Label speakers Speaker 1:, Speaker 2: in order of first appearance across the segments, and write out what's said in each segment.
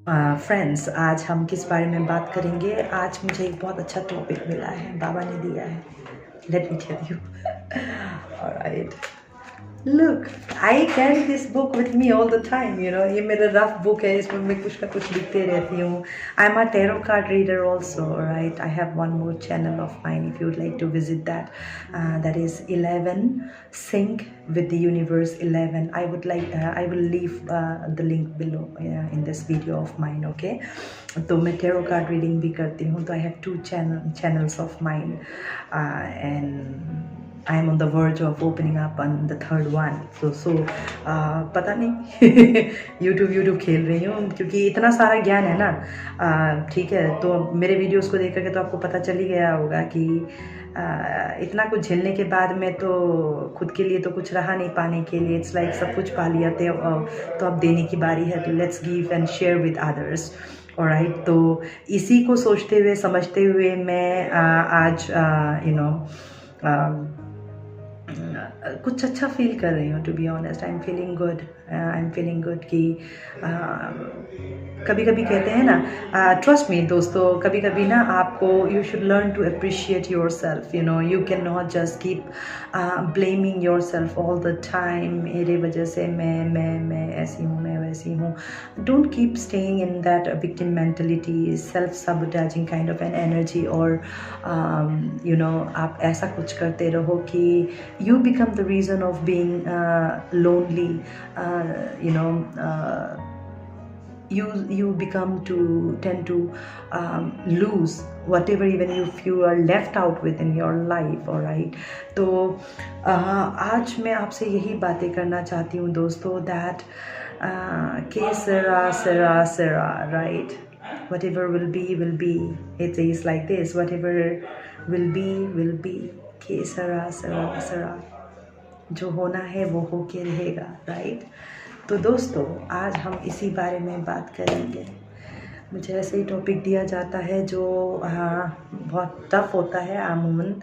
Speaker 1: Friends, आज हम किस बारे में बात करेंगे? आज मुझे एक बहुत अच्छा टॉपिक मिला है, बाबा ने दिया है। Let me tell you. Alright, look, I carry this book with me all the time, ये मेरा रफ बुक है, इसमें मैं कुछ ना कुछ लिखते रहती हूँ। I am a tarot card reader also, right? I have one more channel of mine if you'd like to visit that. That is 11 Sync with the Universe 11. I will leave the link below in this video of mine, okay? तो मैं tarot card reading भी करती हूँ, तो I have two channels of mine, and I am on the verge of opening up on the third one. So पता नहीं YouTube खेल रही हूँ, क्योंकि इतना सारा ज्ञान है ना। ठीक है, तो मेरे वीडियोस को देख करके तो आपको पता चल ही गया होगा कि इतना कुछ झेलने के बाद में तो खुद के लिए तो कुछ रहा नहीं पाने के लिए। इट्स लाइक सब कुछ पा लिया तो अब देने की बारी है, तो let's give and share with others. Alright, तो इसी को सोचते हुए समझते हुए मैं आज कुछ अच्छा फील कर रही हूँ। To be honest, I am feeling good कि कभी कभी कहते हैं ना, ट्रस्ट मी दोस्तों, कभी कभी ना आपको you should learn to appreciate yourself. You can not just keep blaming yourself all the time. मेरे वजह से मैं ऐसी हूँ, मैं वैसी हूँ। Don't keep staying in that victim mentality, self sabotaging kind of an energy, और आप ऐसा कुछ करते रहो कि you become the reason of being lonely. You become to tend to lose whatever, even if you are left out within your life. all right, तो आज मैं आपसे यही बातें करना चाहती हूँ दोस्तों, that que sera, right? Whatever will be. It is like this, whatever will be. कि सरा जो होना है वो होके रहेगा, राइट? तो दोस्तों, आज हम इसी बारे में बात करेंगे। मुझे ऐसे ही टॉपिक दिया जाता है जो बहुत टफ होता है आमूमन,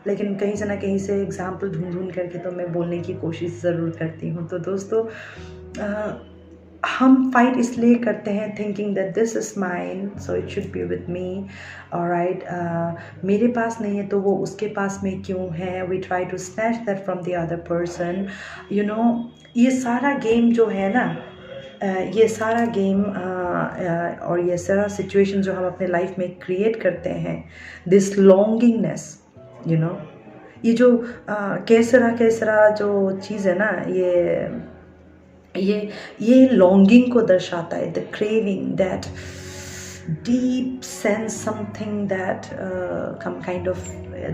Speaker 1: लेकिन कहीं से ना कहीं से एग्जाम्पल ढूंढ करके तो मैं बोलने की कोशिश ज़रूर करती हूँ। तो दोस्तों, हम फाइट इसलिए करते हैं thinking that this is mine, so it should be with me. Alright, मेरे पास नहीं है तो वो उसके पास में क्यों है? We try to snatch that from the other person. ये सारा गेम जो है ना, ये सारा गेम और ये सारा सिचुएशन जो हम अपने लाइफ में क्रिएट करते हैं, दिस लॉन्गिंगनेस, ये जो केसरा जो चीज़ है ना, ये लॉन्गिंग को दर्शाता है। The craving, that deep sense, something that some kind of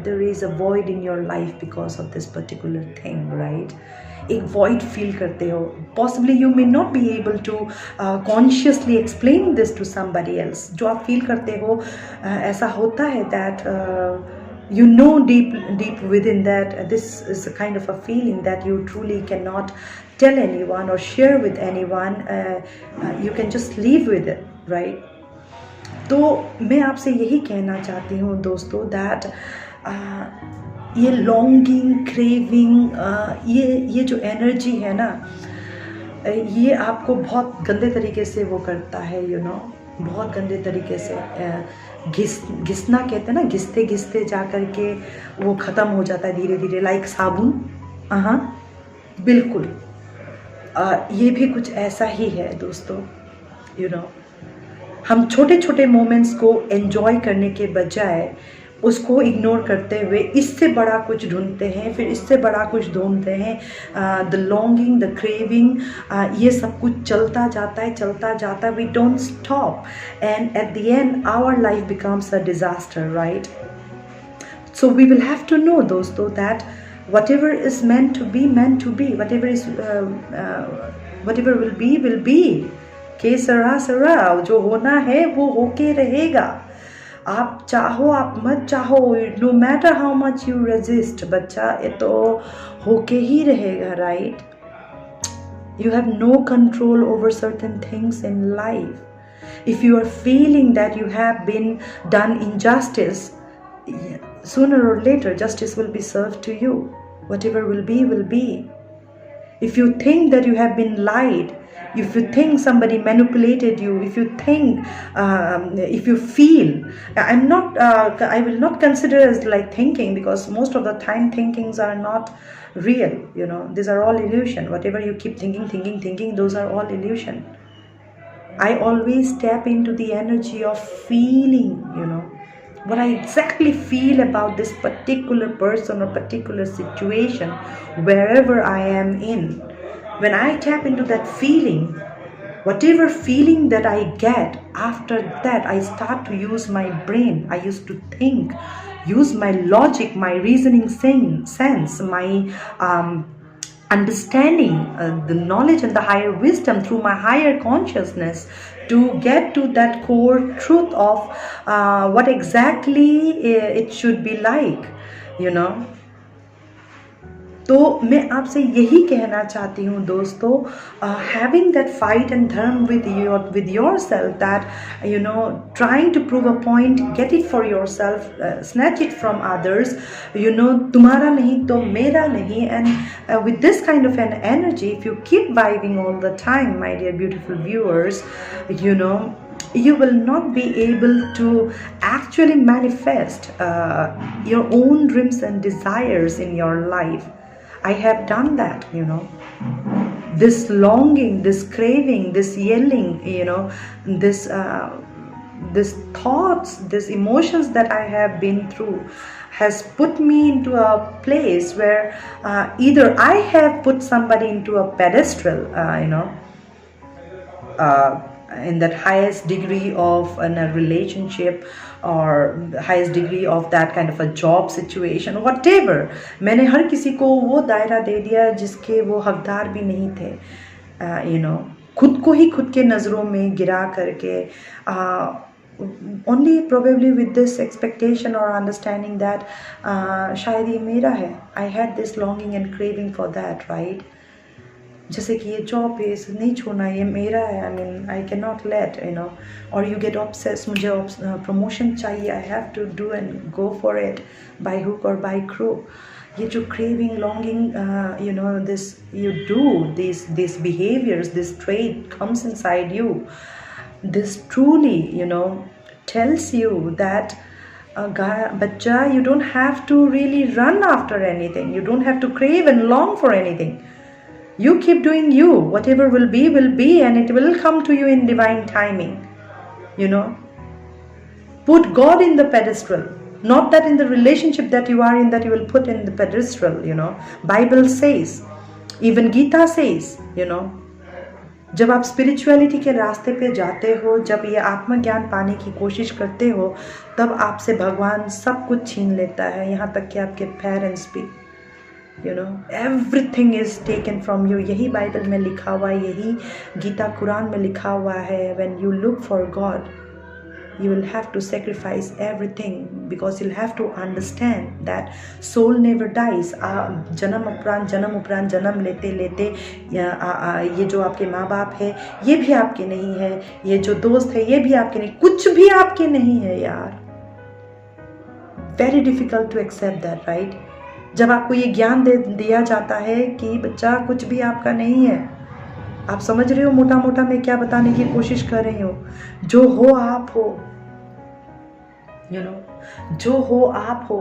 Speaker 1: there is a void in your life because of this particular thing, right? एक void feel करते हो। Possibly you may not be able to consciously explain this to somebody else. जो आप feel करते हो, ऐसा होता है that you know deep within that this is a kind of a feeling that you truly cannot tell anyone or share with anyone. You can just live with it, right? तो मैं आपसे यही कहना चाहती हूँ दोस्तों, दैट ये longing, craving, ये जो एनर्जी है ना, ये आपको बहुत गंदे तरीके से वो करता है, बहुत गंदे तरीके से घिसना कहते हैं ना, घिसते घिसते जा कर के वो ख़त्म हो जाता है धीरे धीरे, लाइक साबुन। हाँ, बिल्कुल, ये भी कुछ ऐसा ही है दोस्तों। हम छोटे छोटे मोमेंट्स को एंजॉय करने के बजाय उसको इग्नोर करते हुए इससे बड़ा कुछ ढूंढते हैं, फिर इससे बड़ा कुछ ढूंढते हैं। द लॉन्गिंग, द क्रेविंग, ये सब कुछ चलता जाता है। We don't stop, and at the end our life becomes a disaster, right? So we will have to know दोस्तों that whatever is meant to be, whatever will be. के सरा जो होना है वो होके रहेगा। आप चाहो आप मत चाहो, no matter how much you resist, बच्चा, ये तो होके ही रहेगा, right? You have no control over certain things in life. If you are feeling that you have been done injustice, sooner or later justice will be served to you. Whatever will be, if you think that you have been lied, if you think somebody manipulated you, if you think, if you feel, I will not consider as like thinking, because most of the time thinkings are not real, these are all illusion. Whatever you keep thinking, those are all illusion. I always tap into the energy of feeling, what I exactly feel about this particular person or particular situation, wherever I am in. When I tap into that feeling, whatever feeling that I get, after that I start to use my brain. I used to think, use my logic, my reasoning sense, my understanding, the knowledge and the higher wisdom through my higher consciousness, to get to that core truth of what exactly it should be like, तो मैं आपसे यही कहना चाहती हूँ दोस्तों, having that fight and dharm with yourself, that trying to prove a point, get it for yourself, snatch it from others, तुम्हारा नहीं तो मेरा नहीं, and with this kind of an energy, if you keep vibing all the time, my dear beautiful viewers, you will not be able to actually manifest your own dreams and desires in your life. I have done that, this longing, this craving, this yelling, this thoughts, this emotions that I have been through has put me into a place where either I have put somebody into a pedestal, in that highest degree of a relationship, or highest degree of that kind of a job situation, whatever. मैंने हर किसी को वो दायरा दे दिया जिसके वो हकदार भी नहीं थे, खुद को ही खुद के नज़रों में गिरा करके, only probably with this expectation or understanding that शायद ये मेरा है. I had this longing and craving for that, right? जैसे कि ये जॉब है, इसे नहीं छोड़ना, ये मेरा है, I mean I cannot let, or you get obsessed, मुझे प्रमोशन चाहिए, I have to do and go for it by hook or by crook. ये जो craving, longing, this you do, these behaviors, this trait comes inside you. This truly, tells you that bachcha, you don't have to really run after anything. You don't have to crave and long for anything. You keep doing you. Whatever will be, and it will come to you in divine timing. Put God in the pedestal. Not that in the relationship that you are in, that you will put in the pedestal, Bible says, even Gita says, जब आप spirituality के रास्ते पे जाते हो, जब ये आत्मज्ञान पाने की कोशिश करते हो, तब आपसे भगवान सब कुछ छीन लेता है, यहाँ तक कि आपके पेरेंट्स भी. everything is taken from you. यही बाइबल में लिखा हुआ है, यही गीता कुरान में लिखा हुआ है. when you look for God, you will have to sacrifice everything, because you'll have to understand that soul never dies. जन्म उपरांत जन्म लेते लेते ये जो आपके माँ बाप है ये भी आपके नहीं है, ये जो दोस्त है ये भी आपके नहीं, कुछ भी आपके नहीं है यार. Very difficult to accept that, right? जब आपको ये ज्ञान दिया जाता है कि बच्चा कुछ भी आपका नहीं है, आप समझ रहे हो मोटा मोटा मैं क्या बताने की कोशिश कर रही हूँ. जो हो आप हो, जो हो आप हो.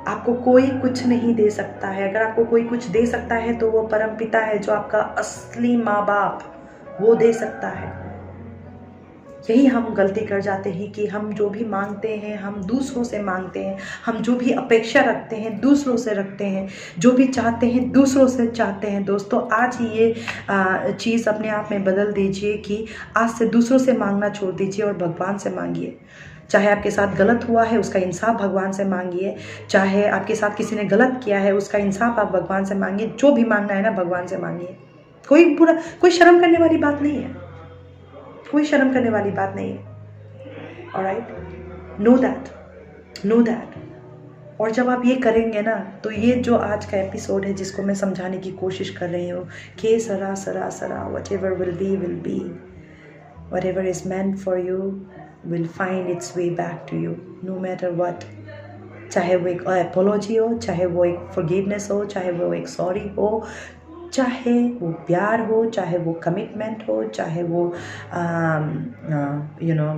Speaker 1: आपको कोई कुछ नहीं दे सकता है. अगर आपको कोई कुछ दे सकता है तो वो परमपिता है, जो आपका असली माँ बाप, वो दे सकता है. यही हम गलती कर जाते हैं कि हम जो भी मांगते हैं हम दूसरों से मांगते हैं, हम जो भी अपेक्षा रखते हैं दूसरों से रखते हैं, जो भी चाहते हैं दूसरों से चाहते हैं. दोस्तों, आज ही ये चीज़ अपने आप में बदल दीजिए कि आज से दूसरों से मांगना छोड़ दीजिए और भगवान से मांगिए. चाहे आपके साथ गलत हुआ है उसका इंसाफ भगवान से मांगिए, चाहे आपके साथ किसी ने गलत किया है उसका इंसाफ आप भगवान से मांगिए. जो भी मांगना है ना भगवान से मांगिए. कोई शर्म करने वाली बात नहीं है, कोई शर्म करने वाली बात नहीं है. Alright, know that. और जब आप ये करेंगे ना, तो ये जो आज का एपिसोड है जिसको मैं समझाने की कोशिश कर रही हूँ कि सरा सरा सरा, whatever will be, whatever is meant for you will find its way back to you, no matter what. चाहे वो एक अपोलॉजी हो, चाहे वो एक फॉरगिवनेस हो, चाहे वो एक सॉरी हो, चाहे वो प्यार हो, चाहे वो कमिटमेंट हो, चाहे वो यू नो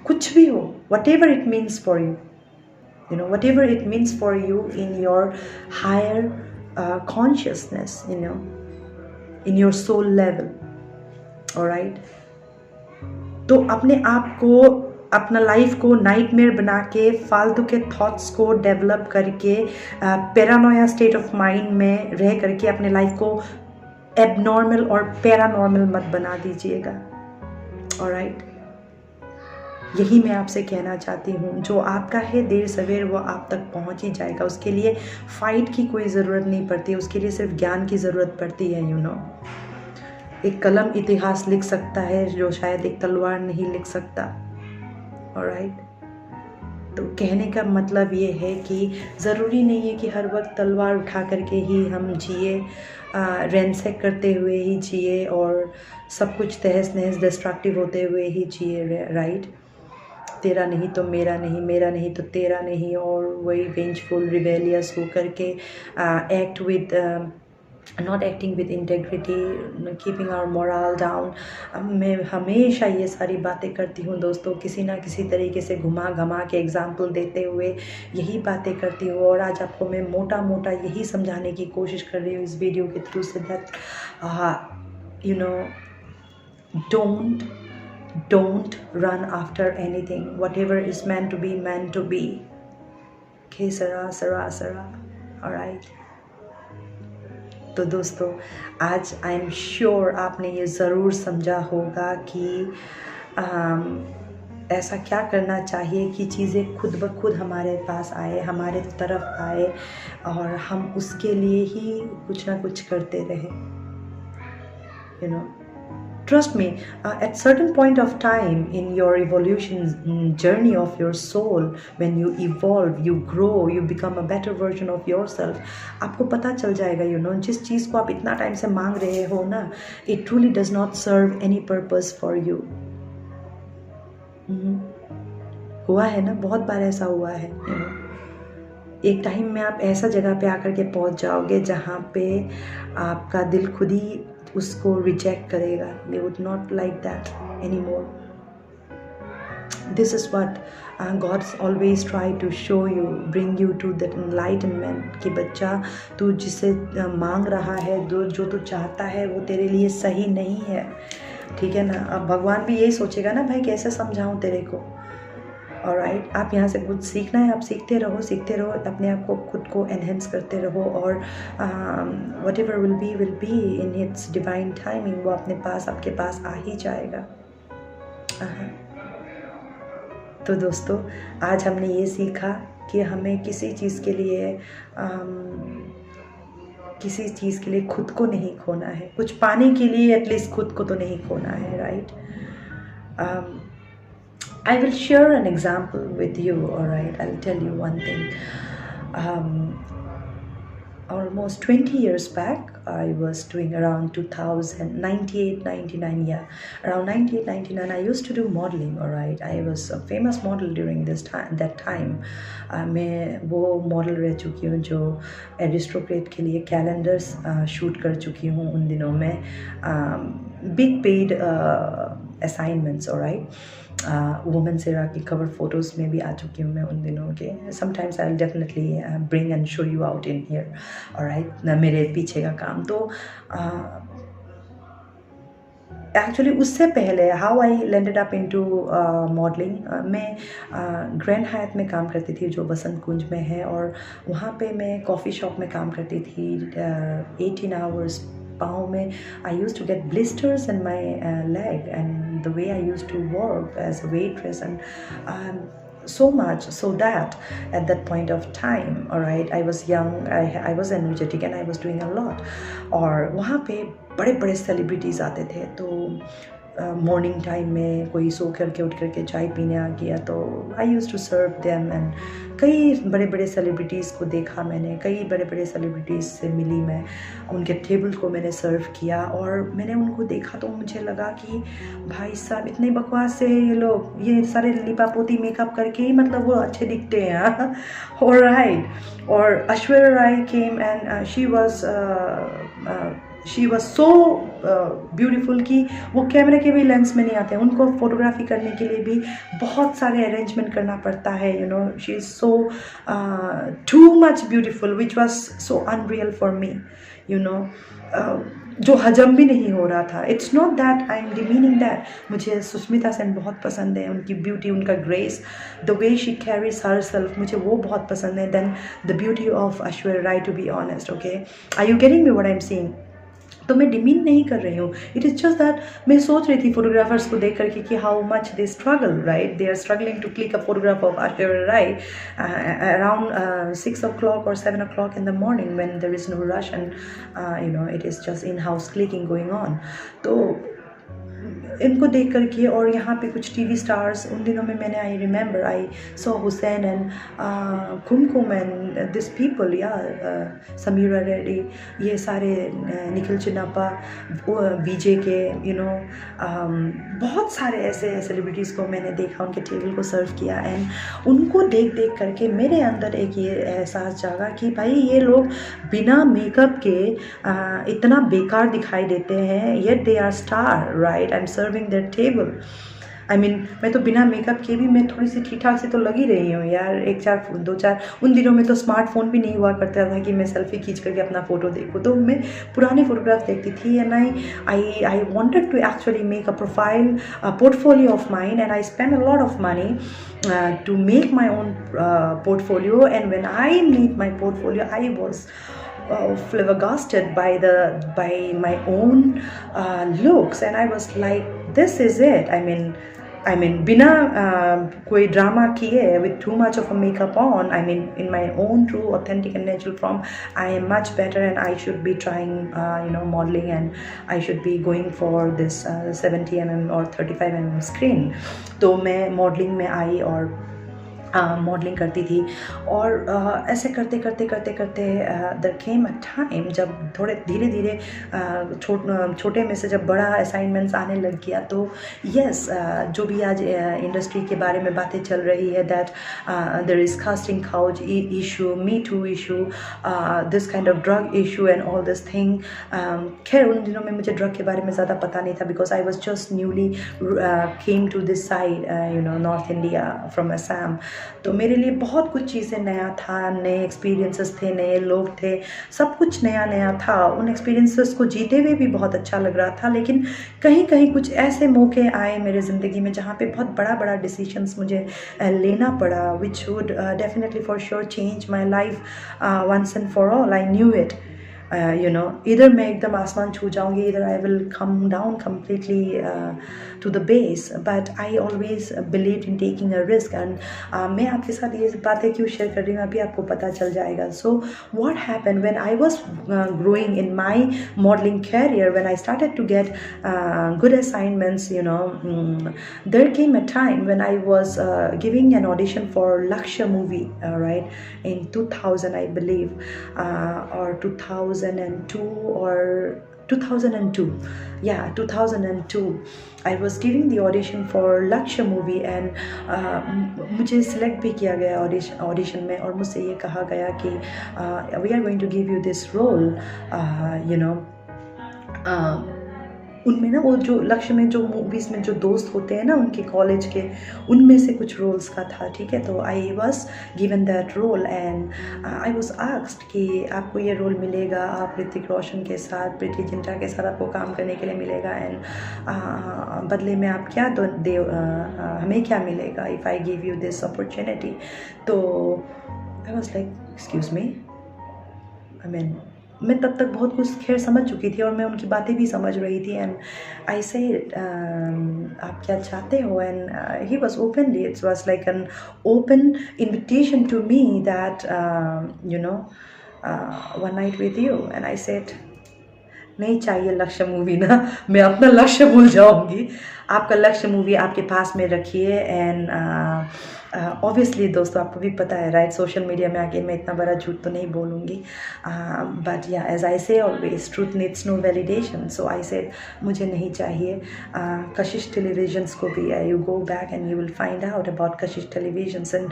Speaker 1: कुछ भी हो, whatever it means for you, you know, whatever it means for you in your higher consciousness, you know, in your soul level, alright. तो अपने आप को, अपना लाइफ को नाइटमेयर बना के, फालतू के थॉट्स को डेवलप करके, पैरानोया स्टेट ऑफ माइंड में रह करके अपने लाइफ को एबनॉर्मल और पैरानॉर्मल मत बना दीजिएगा, ऑलराइट. यही मैं आपसे कहना चाहती हूँ. जो आपका है देर सवेर वो आप तक पहुँच ही जाएगा. उसके लिए फ़ाइट की कोई ज़रूरत नहीं पड़ती, उसके लिए सिर्फ ज्ञान की ज़रूरत पड़ती है. यू नो, एक कलम इतिहास लिख सकता है जो शायद एक तलवार नहीं लिख सकता, ऑलराइट. तो कहने का मतलब ये है कि ज़रूरी नहीं है कि हर वक्त तलवार उठा करके ही हम जिए, रैंसेक करते हुए ही जिए और सब कुछ तहस नहस डिस्ट्रक्टिव होते हुए ही जिए, राइट. तेरा नहीं तो मेरा नहीं, मेरा नहीं तो तेरा नहीं, और वही वेंजफुल रिबेलियस हो करके act with not acting with integrity, keeping our moral down. मैं हमेशा ये सारी बातें करती हूँ दोस्तों, किसी ना किसी तरीके से घुमा घमा के एग्जाम्पल देते हुए यही बातें करती हूँ. और आज आपको मैं मोटा मोटा यही समझाने की कोशिश कर रही हूँ इस वीडियो के थ्रू से, that you no, don't run after anything. Whatever is meant to be, meant to be. Okay, Sara. Alright. तो दोस्तों, आज आई एम श्योर आपने ये ज़रूर समझा होगा कि ऐसा क्या करना चाहिए कि चीज़ें खुद ब खुद हमारे पास आए, हमारे तरफ आए, और हम उसके लिए ही कुछ ना कुछ करते रहे. You know, trust me, at certain point of time in your evolution journey of your soul, when you evolve, you grow, you become a better version of yourself, आपको पता चल जाएगा, you know, जिस चीज़ को आप इतना टाइम से मांग रहे हो ना, it truly does not serve any purpose for you. हुआ है ना, बहुत बार ऐसा हुआ है. you know, एक टाइम में आप ऐसा जगह पे आकर के पहुंच जाओगे जहाँ पे आपका दिल खुद ही उसको रिजेक्ट करेगा. They would not like that anymore. This is what God's always try to show you, bring you to that enlightenment कि बच्चा, तू जिसे मांग रहा है, जो तू चाहता है वो तेरे लिए सही नहीं है, ठीक है ना. अब भगवान भी यही सोचेगा ना, भाई कैसे समझाऊं तेरे को. ऑलराइट, आप यहाँ से कुछ सीखना है, आप सीखते रहो, अपने आप को खुद को एनहेंस करते रहो, और whatever will be in its divine timing, वो अपने पास, आपके पास आ ही जाएगा. तो दोस्तों, आज हमने ये सीखा कि हमें किसी चीज़ के लिए खुद को नहीं खोना है. कुछ पाने के लिए एटलीस्ट खुद को तो नहीं खोना है, right. I will share an example with you, alright. I'll tell you one thing. Almost 20 years back, I was doing around 98, 99, yeah. Around 98, 99, I used to do modeling, alright. I was a famous model during that time. मैं वो model रह चुकी हूँ जो aristocrat के लिए calendars shoot कर चुकी हूँ उन दिनों में. Big paid assignments, alright. Women's era की कवर फोटोज़ में भी आ चुकी हूँ मैं उन दिनों के. Sometimes I will definitely bring and show you out in here, alright, मेरे पीछे का काम. तो एक्चुअली उससे पहले how I landed up into modelling, मैं ग्रैंड हायत में काम करती थी जो बसंत कुंज में है, और वहाँ पे मैं कॉफ़ी शॉप में काम करती थी 18 आवर्स. पाँव में I used to get blisters in my leg, and the way I used to work as a waitress, and so much so that at that point of time, alright, I was young, I was energetic, and I was doing a lot. और वहाँ पे बड़े बड़े celebrities आते थे, तो morning time में कोई सो करके उठ करके चाय पीने आ गया तो I use to serve them. And कई बड़े बड़े सेलिब्रिटीज़ को देखा मैंने, कई बड़े बड़े सेलिब्रिटीज़ से मिली मैं, उनके टेबल को मैंने सर्व किया और मैंने उनको देखा तो मुझे लगा कि भाई साहब इतने बकवास से ये लोग, ये सारे लिपापोती मेकअप करके ही मतलब वो अच्छे दिखते हैं। और राइट, और Aishwarya Rai came and she was so beautiful कि वो कैमरे के भी लेंस में नहीं आते हैं, उनको फोटोग्राफी करने के लिए भी बहुत सारे अरेंजमेंट करना पड़ता है। You know, she is so too much beautiful which was so unreal for me, you know, जो हजम भी नहीं हो रहा था। It's not that I am demeaning that, मुझे सुष्मिता सेन बहुत पसंद है, उनकी ब्यूटी, उनका grace, the way she carries her self, मुझे वो बहुत पसंद है then the beauty of Aishwarya Rai, to be honest. Okay, are you getting me what I am saying? तो मैं डिमीन नहीं कर रही हूँ, इट इज़ जस्ट दैट मैं सोच रही थी फोटोग्राफर्स को देख करके कि how much they struggle, right, they are struggling to click a photograph of Aishwarya Rai around 6 o'clock or 7 o'clock in the morning when there is no rush and you know, it is just in-house clicking going on. तो इनको देख करके, और यहाँ पे कुछ TV stars उन दिनों में मैंने, I remember I so Hussain and Kumkum and this people, या समीरा रेड्डी, ये सारे निखिल चिन्नापा, विजय के, यू नो, बहुत सारे ऐसे सेलिब्रिटीज़ को मैंने देखा, उनके टेबल को सर्व किया एंड उनको देख देख करके मेरे अंदर एक ये एहसास जागा कि भाई ये लोग बिना मेकअप के इतना बेकार दिखाई देते हैं, yet they are star, right, I am serving their table. I mean, मैं तो बिना मेकअप के भी मैं थोड़ी सी ठीक ठाक से तो लगी रही हूँ यार, एक चार दो चार, उन दिनों में तो स्मार्टफोन भी नहीं हुआ करता था कि मैं सेल्फी खींच करके अपना फ़ोटो देखूँ, तो मैं पुराने फोटोग्राफ देखती थी and I wanted to actually make a profile portfolio of mine and I spend a lot of money to make my own portfolio. And when I made my portfolio, I was flabbergasted by my own looks, and I was like, this is it. I mean, बिना कोई drama किए, with too much of a makeup on, I mean, in my own true, authentic and natural form, I am much better and I should be trying, you know, modeling, and I should be going for this 70mm or 35mm screen. तो मैं modeling में आई और modelling करती थी, और ऐसे करते करते करते करते देयर केम अ टाइम जब थोड़े धीरे धीरे छोटे में से जब बड़ा असाइनमेंट्स आने लग गया, तो यस, जो भी आज इंडस्ट्री के बारे में बातें चल रही है, that there is casting couch issue, me too issue, this kind of drug issue and all this thing. खैर उन दिनों में मुझे ड्रग के बारे में ज़्यादा पता नहीं था, because I was just newly came to this side, you know, north India from Assam. तो मेरे लिए बहुत कुछ चीज़ें नया था, नए एक्सपीरियंसेस थे, नए लोग थे, सब कुछ नया नया था। उन एक्सपीरियंसेस को जीते हुए भी बहुत अच्छा लग रहा था, लेकिन कहीं कहीं कुछ ऐसे मौके आए मेरे ज़िंदगी में जहाँ पे बहुत बड़ा बड़ा डिसीजंस मुझे लेना पड़ा, which would definitely for sure change my life once and for all. I knew it, you know, इधर मैं एकदम आसमान छू जाऊँगी, इधर I will come down completely to the base, but I always believe in taking a risk. And मैं आपके साथ ये बातें क्यों शेयर कर रही हूँ अभी आपको पता चल जाएगा। So what happened when I was growing in my modelling career, when I started to get good assignments, you know, there came a time when I was giving an audition for Lakshya movie, right, in 2000 I believe, or 2002 or 2002, yeah, 2002 I was giving the audition for Lakshya movie, and मुझे select भी किया गया audition में, और मुझसे ये कहा गया कि we are going to give you this role, you know, उनमें ना वो जो लक्ष्य में जो मूवीज़ में जो दोस्त होते हैं ना उनके कॉलेज के, उनमें से कुछ रोल्स का था, ठीक है। तो I was given that role and I was asked कि आपको ये रोल मिलेगा, आप ऋतिक रोशन के साथ, प्रीति जिंटा के साथ आपको काम करने के लिए मिलेगा, एंड बदले में आप क्या हमें क्या मिलेगा if I give you this opportunity. तो I was like, excuse me, I mean, मैं तब तक बहुत कुछ खैर समझ चुकी थी और मैं उनकी बातें भी समझ रही थी, एंड आई से आप क्या चाहते हो, and he was openly, it's was like an open invitation to me that you know, one night with you, and I said नहीं चाहिए लक्ष्य मूवी ना, मैं अपना लक्ष्य भूल जाऊंगी। आपका लक्ष्य मूवी आपके पास में रखिए। एंड ऑब्वियसली दोस्तों आपको भी पता है राइट, सोशल मीडिया में आके मैं इतना बड़ा झूठ तो नहीं बोलूँगी, बट या as I say always truth needs no validation, so I said मुझे नहीं चाहिए। कशिश टेलीविजन्स को भी you go back and you will find out about Kashish televisions and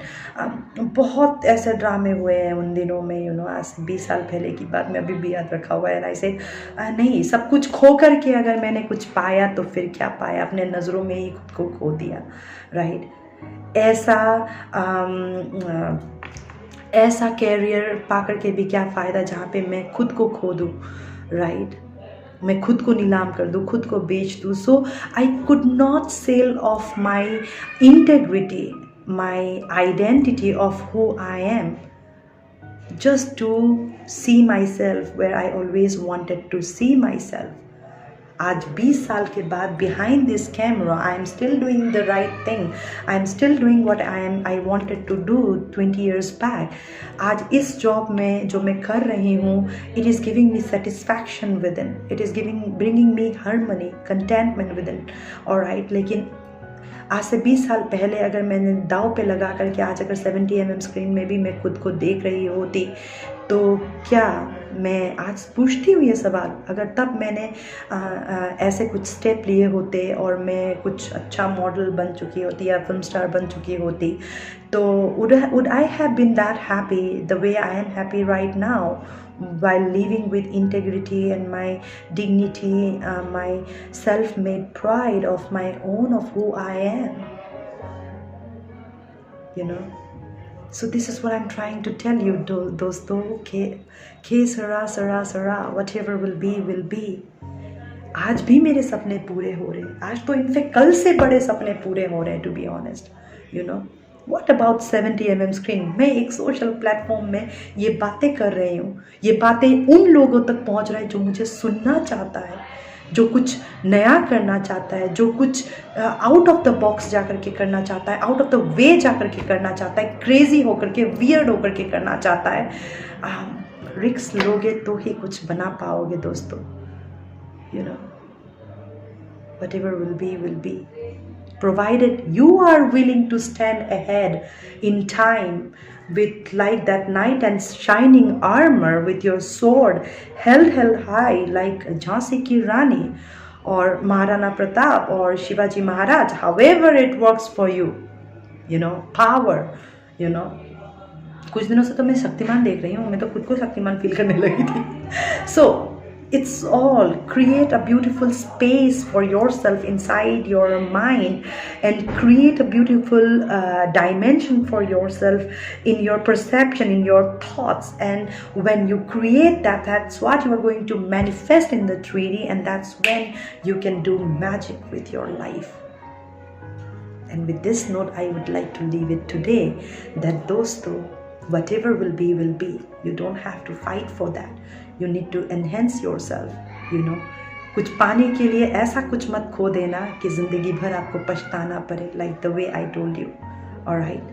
Speaker 1: बहुत ऐसे ड्रामे हुए हैं उन दिनों में, यू नो, आज 20 साल पहले की बात में अभी भी याद रखा हुआ है। ऐसे नहीं, सब कुछ खो करके अगर मैंने कुछ पाया तो फिर क्या पाया, अपने नज़रों में ही खुद को खो दिया, राइट। ऐसा कैरियर पा करके भी क्या फ़ायदा जहाँ पे मैं खुद को खो दूँ, राइट, मैं खुद को नीलाम कर दूँ, खुद को बेच दूँ। So I could not sell off my integrity, my identity of who I am, just to see myself where I always wanted to see myself. आज 20 साल के बाद behind this camera I am still doing the right thing, I am still doing what I wanted to do 20 years back. आज इस job में जो मैं कर रही हूँ, it is giving me satisfaction within, it is bringing me harmony, contentment within, alright। लेकिन आज से 20 साल पहले अगर मैंने दाव पे लगा करके आज अगर 70 mm स्क्रीन में भी मैं खुद को देख रही होती तो क्या मैं आज पूछती हूँ ये सवाल, अगर तब मैंने ऐसे कुछ स्टेप लिए होते और मैं कुछ अच्छा मॉडल बन चुकी होती या फिल्म स्टार बन चुकी होती तो would I have been that happy the way I am happy right now, while living with integrity and my dignity, my self-made pride of my own, of who I am, you know. So this is what I'm trying to tell you, दोस्तों, के सरा whatever will be। आज भी मेरे सपने पूरे हो रहे हैं, आज तो इनफेक्ट कल से बड़े सपने पूरे हो रहे हैं, to be honest, you know. What about 70 mm screen? मैं एक सोशल प्लेटफॉर्म में ये बातें कर रही हूँ, ये बातें उन लोगों तक पहुँच रहा है जो मुझे सुनना चाहता है, जो कुछ नया करना चाहता है, जो कुछ आउट ऑफ द बॉक्स जा करके करना चाहता है, आउट ऑफ द वे जा करके करना चाहता है, क्रेजी होकर के, वियर्ड होकर के करना चाहता है। रिस्क लोगे तो ही कुछ बना पाओगे दोस्तों, you know. Whatever will be, provided you are willing to stand ahead in time with like that knight and shining armor, with your sword held high like Jhansi ki Rani or Maharana Pratap or Shivaji Maharaj, however it works for you, you know, power, you know। कुछ दिनों से तो मैं शक्तिमान देख रही हूँ, मैं तो खुद को शक्तिमान फील करने लगी थी। So it's all, create a beautiful space for yourself inside your mind and create a beautiful dimension for yourself in your perception, in your thoughts, and when you create that, that's what you are going to manifest in the 3D, and that's when you can do magic with your life. And with this note I would like to leave it today, that dosto, whatever will be, you don't have to fight for that, you need to enhance yourself, you know। कुछ पाने के लिए ऐसा कुछ मत खो देना कि ज़िंदगी भर आपको पछताना पड़े, like the way I told you, alright।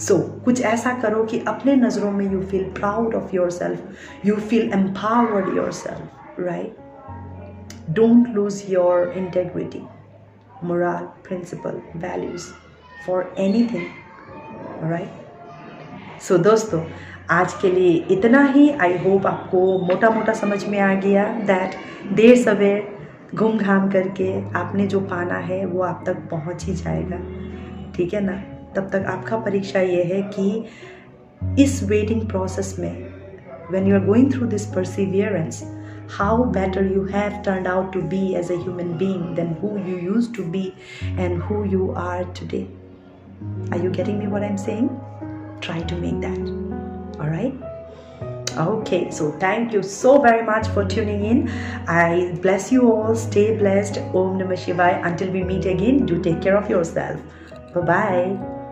Speaker 1: So कुछ ऐसा करो कि अपने नज़रों में you feel proud of yourself, you feel empowered yourself, right। Don't lose your integrity, moral, principle, values for anything, alright। So दोस्तों आज के लिए इतना ही। आई होप आपको मोटा मोटा समझ में आ गया दैट देर सवेर घूम घाम करके आपने जो पाना है वो आप तक पहुंच ही जाएगा, ठीक है ना। तब तक आपका परीक्षा ये है कि इस वेटिंग प्रोसेस में when you are going through this perseverance, how better you have turned out to be as a human being than who you used to be and who you are today. Are you getting me what I'm saying? Try to make that. All right? Okay, so thank you so very much for tuning in. I bless you all. Stay blessed. Om Namah Shivaya. Until we meet again, do take care of yourself. Bye-bye.